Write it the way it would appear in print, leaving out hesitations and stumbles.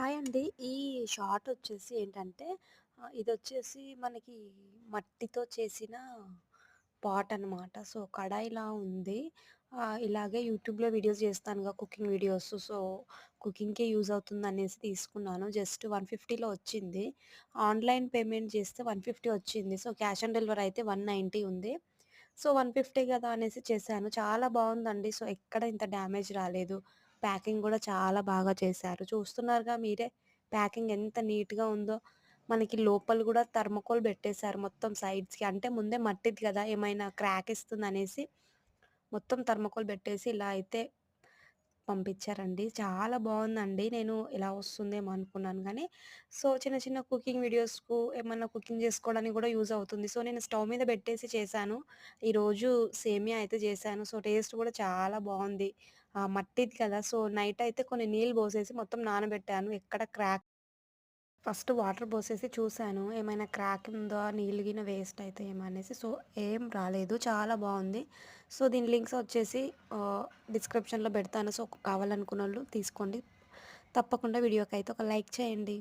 Hi అండి. ఈ short వచ్చేసి ఏంటంటే ఇదొచ్చేసి మనకి మట్టితో చేసిన పాట్ అనమాట. సో, కడాయిలా ఉంది. ఇలాగే యూట్యూబ్‌లో వీడియోస్ చేస్తానుగా కుకింగ్ వీడియోస్. సో, కుకింగ్‌కే యూజ్ అవుతుందనేసి తీసుకున్నాను. జస్ట్ 150లో వచ్చింది. ఆన్‌లైన్ పేమెంట్ చేస్తే 150 వచ్చింది. సో, క్యాష్ ఆన్ డెలివరీ అయితే 190 ఉంది. సో, 150 గదా అనేసి చేశాను. చాలా బావుందండి. సో, ఎక్కడ ఇంత డ్యామేజ్ రాలేదు. ప్యాకింగ్ గూడా చాలా బాగా చేశారు. చూస్తున్నారుగా మీరే ప్యాకింగ్ ఎంత నీట్‌గా ఉందో. మనకి లోపల గూడా థర్మాకోల్ బెట్టేశారు మొత్తం సైడ్స్‌కి. అంటే ముందే మట్టిది గదా! ఏమైనా క్రాక్ ఇస్తుందనేసి మొత్తం థర్మాకోల్ బెట్టేసి ఇలా అయితే పంపించారండి. చాలా బావుందండి. నేను ఇలా వస్తుందేమో అనుకున్నాను గానీ, సో, చిన్న చిన్న కుకింగ్ వీడియోస్‌కు ఏమన్నా కుకింగ్ జేసుకోవడానికి గూడా యూజ్ అవుతుంది. సో, నేను స్టవ్ మీద బెట్టేసి చేశాను. ఈరోజు సేమియా అయితే జేశాను. సో, టేస్ట్ గూడా చాలా బావుంది. మట్టిది కదా! సో, నైట్ అయితే కొన్ని నీళ్ళు బోసేసి మొత్తం నానబెట్టాను. ఎక్కడ క్రాక్ ఫస్ట్ వాటర్ పోసేసి చూసాను. ఏమైనా క్రాక్ ఉందా? నీళ్ళు గిన వేస్ట్ అయితాయేమో అనేసి. సో, ఏం రాలేదు. చాలా బావుంది. సో, దీని లింక్స్ వచ్చేసి ఆహ్, డిస్క్రిప్షన్‌లో పెడతాను. సో, కావాలనుకున్నోళ్ళు తీసుకోండి. తప్పకుండా వీడియోకైతే ఒక లైక్ చేయండి.